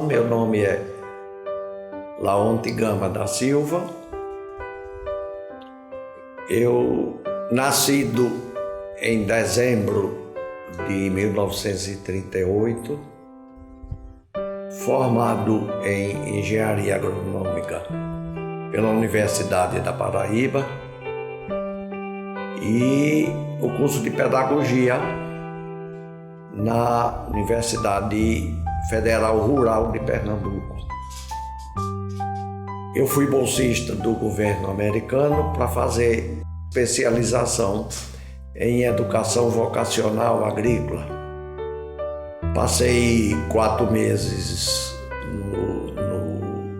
Meu nome é Laonte Gama da Silva. Eu nascido em dezembro de 1938, formado em Engenharia Agronômica pela Universidade da Paraíba e o curso de Pedagogia na Universidade Federal Rural de Pernambuco. Eu fui bolsista do governo americano para fazer especialização em educação vocacional agrícola. Passei 4 meses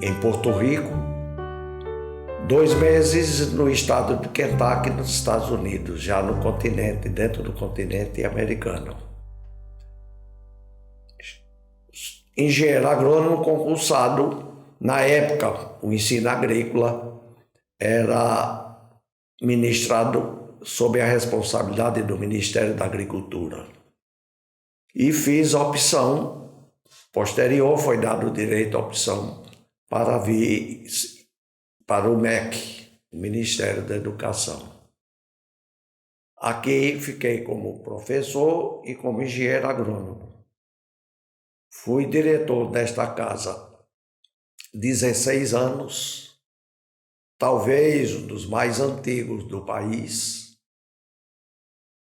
em Porto Rico, 2 meses no estado de Kentucky, nos Estados Unidos, já no continente, dentro do continente americano. Engenheiro agrônomo concursado. Na época, o ensino agrícola era ministrado sob a responsabilidade do Ministério da Agricultura. E fiz a opção posterior, foi dado o direito à opção para vir para o MEC, o Ministério da Educação. Aqui fiquei como professor e como engenheiro agrônomo. Fui diretor desta casa 16 anos, talvez um dos mais antigos do país,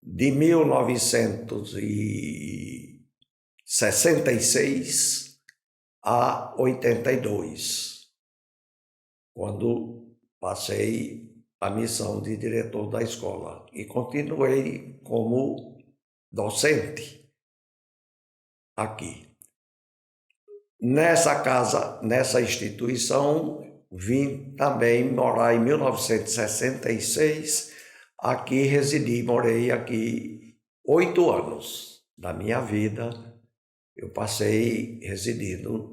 de 1966 a 82, quando passei a missão de diretor da escola e continuei como docente aqui. Nessa casa, nessa instituição, vim também morar em 1966, aqui morei aqui 8 anos da minha vida. Eu passei residindo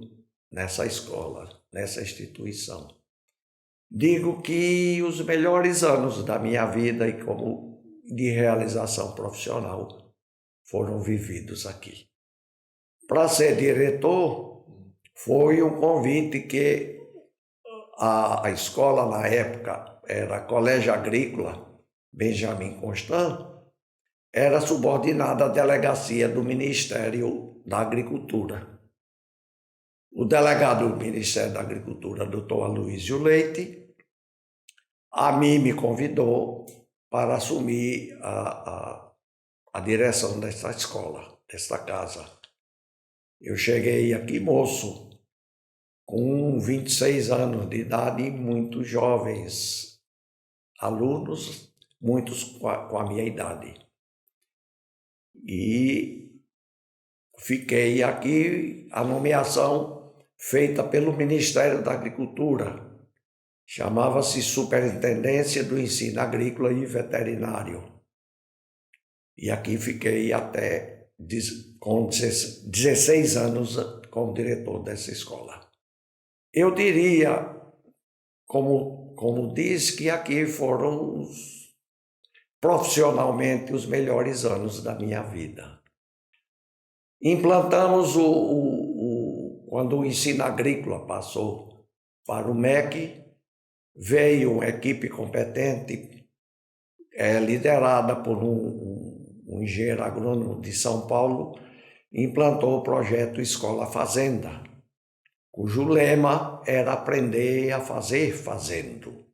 nessa escola, nessa instituição. Digo que os melhores anos da minha vida e como de realização profissional foram vividos aqui. Para ser diretor, foi um convite que a escola, na época, era Colégio Agrícola Benjamin Constant, era subordinada à delegacia do Ministério da Agricultura. O delegado do Ministério da Agricultura, Dr. Aloysio Leite, a mim me convidou para assumir a direção desta escola, desta casa. Eu cheguei aqui moço, com 26 anos de idade e muitos jovens alunos, muitos com a minha idade. E fiquei aqui, a nomeação feita pelo Ministério da Agricultura, chamava-se Superintendência do Ensino Agrícola e Veterinário. E aqui fiquei até com 16 anos como diretor dessa escola. Eu diria, como diz, que aqui foram profissionalmente os melhores anos da minha vida. Implantamos quando o ensino agrícola passou para o MEC, veio uma equipe competente, liderada por um engenheiro agrônomo de São Paulo, implantou o projeto Escola Fazenda, cujo lema era aprender a fazer fazendo.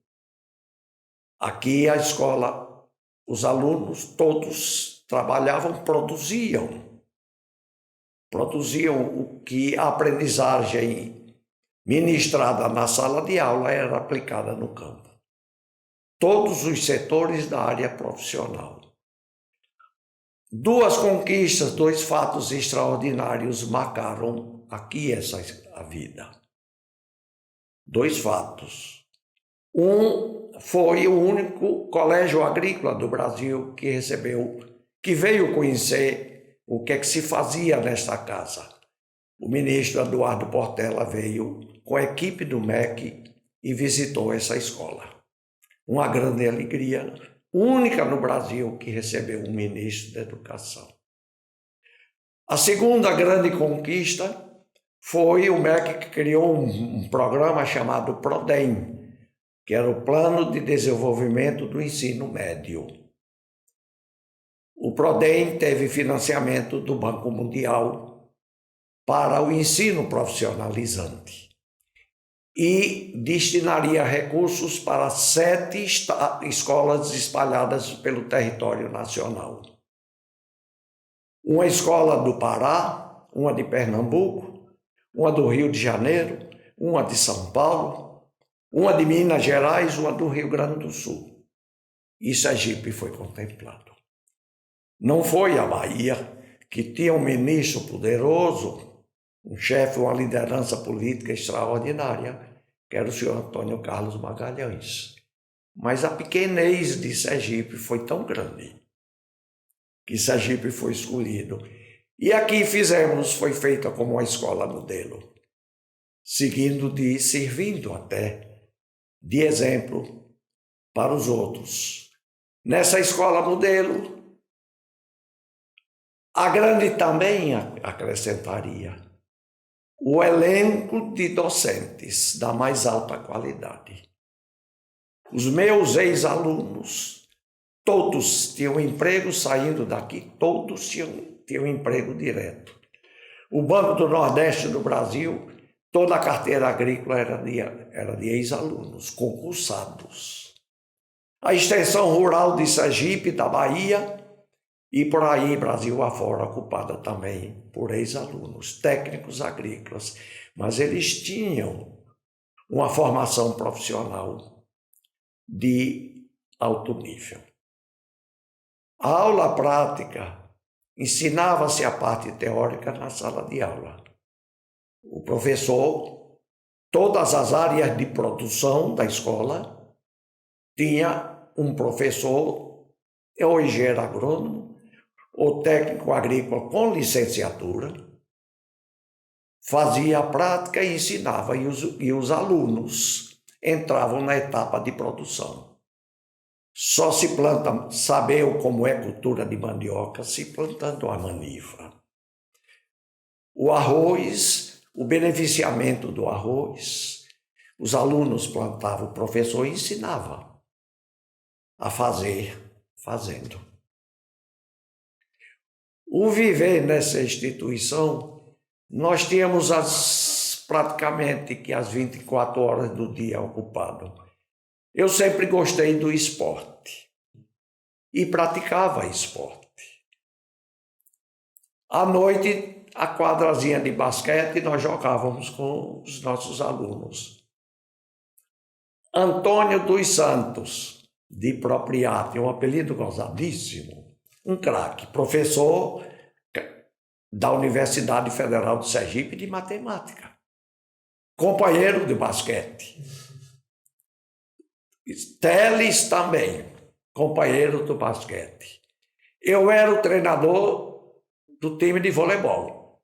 Aqui a escola, os alunos todos trabalhavam, produziam o que a aprendizagem ministrada na sala de aula era aplicada no campo. Todos os setores da área profissional. 2 conquistas, 2 fatos extraordinários marcaram aqui a vida. 2 fatos. Foi o único colégio agrícola do Brasil que veio conhecer o que é que se fazia nesta casa. O ministro Eduardo Portela veio com a equipe do MEC e visitou essa escola. Uma grande alegria, única no Brasil que recebeu um ministro da Educação. A segunda grande conquista foi o MEC que criou um programa chamado PRODEM, que era o Plano de Desenvolvimento do Ensino Médio. O PRODEM teve financiamento do Banco Mundial para o ensino profissionalizante e destinaria recursos para 7 escolas espalhadas pelo território nacional. Uma escola do Pará, uma de Pernambuco, uma do Rio de Janeiro, uma de São Paulo, uma de Minas Gerais, uma do Rio Grande do Sul. E Sergipe foi contemplado. Não foi a Bahia, que tinha um ministro poderoso, um chefe, uma liderança política extraordinária, que era o senhor Antônio Carlos Magalhães. Mas a pequenez de Sergipe foi tão grande que Sergipe foi escolhido. E aqui foi feita como uma escola modelo, servindo até de exemplo para os outros. Nessa escola modelo, a grande também acrescentaria o elenco de docentes da mais alta qualidade. Os meus ex-alunos, todos tinham emprego saindo daqui, todos tinham emprego direto. O Banco do Nordeste do Brasil, toda a carteira agrícola era de ex-alunos, concursados. A extensão rural de Sergipe, da Bahia, e por aí, Brasil afora, ocupada também por ex-alunos, técnicos agrícolas. Mas eles tinham uma formação profissional de alto nível. A aula prática ensinava-se a parte teórica na sala de aula. O professor, todas as áreas de produção da escola, tinha um professor, ou engenheiro agrônomo, ou técnico agrícola com licenciatura, fazia a prática e ensinava, e os alunos entravam na etapa de produção. Só se planta, saber como é cultura de mandioca, se plantando a manifa. O arroz, o beneficiamento do arroz, os alunos plantavam, o professor ensinava a fazer, fazendo. O viver nessa instituição, nós tínhamos praticamente que as 24 horas do dia ocupado. Eu sempre gostei do esporte e praticava esporte. À noite, a quadrazinha de basquete, nós jogávamos com os nossos alunos. Antônio dos Santos, de Propriate, um apelido gozadíssimo, um craque, professor da Universidade Federal de Sergipe de matemática, companheiro de basquete. Teles também, companheiro do basquete. Eu era o treinador do time de voleibol.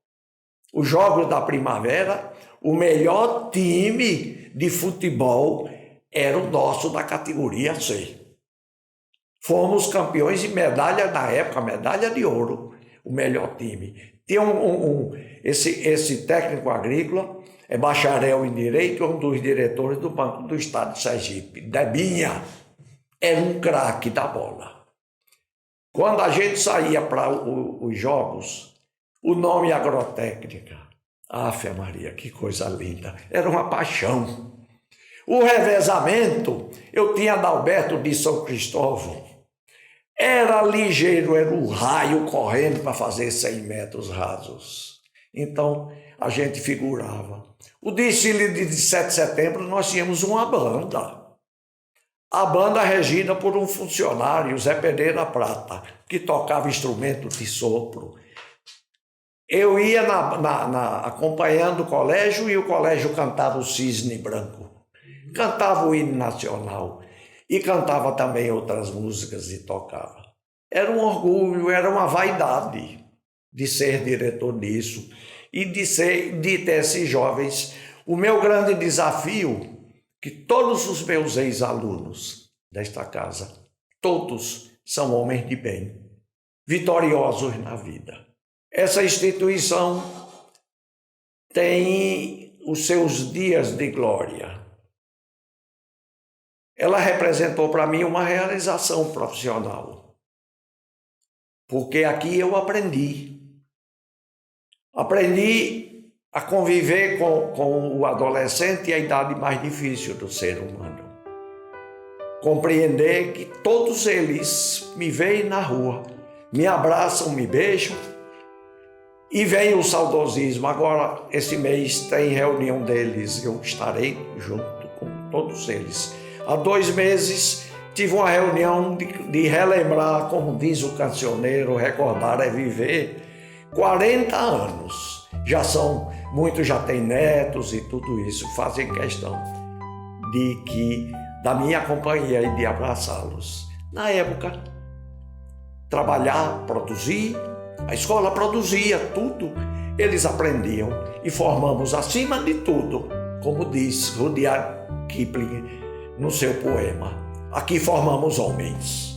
Os Jogos da Primavera, o melhor time de futebol era o nosso da categoria C. Fomos campeões de medalha na época, medalha de ouro, o melhor time. Tinha esse técnico agrícola, é bacharel em Direito, é um dos diretores do Banco do Estado de Sergipe. Debinha era um craque da bola. Quando a gente saía para os jogos, o nome agrotécnica, Ave Maria, que coisa linda, era uma paixão. O revezamento, eu tinha Adalberto de São Cristóvão. Era ligeiro, era um raio correndo para fazer 100 metros rasos. Então, a gente figurava. O desfile de 7 de setembro, nós tínhamos uma banda. A banda regida por um funcionário, Zé Pereira Prata, que tocava instrumento de sopro. Eu ia acompanhando o colégio e o colégio cantava o Cisne Branco. Cantava o hino nacional. E cantava também outras músicas e tocava. Era um orgulho, era uma vaidade de ser diretor disso e de ter esses jovens. O meu grande desafio, que todos os meus ex-alunos desta casa, todos são homens de bem, vitoriosos na vida. Essa instituição tem os seus dias de glória. Ela representou para mim uma realização profissional, porque aqui eu aprendi a conviver com o adolescente e a idade mais difícil do ser humano. Compreender que todos eles me veem na rua, me abraçam, me beijam, e vem o saudosismo. Agora, esse mês tem reunião deles, eu estarei junto com todos eles. Há 2 meses tive uma reunião de relembrar, como diz o cancioneiro, recordar é viver, 40 anos. Muitos já têm netos e tudo isso, fazem questão da minha companhia e de abraçá-los. Na época, trabalhar, produzir, a escola produzia tudo, eles aprendiam e formamos acima de tudo, como diz Rudyard Kipling no seu poema, aqui formamos homens.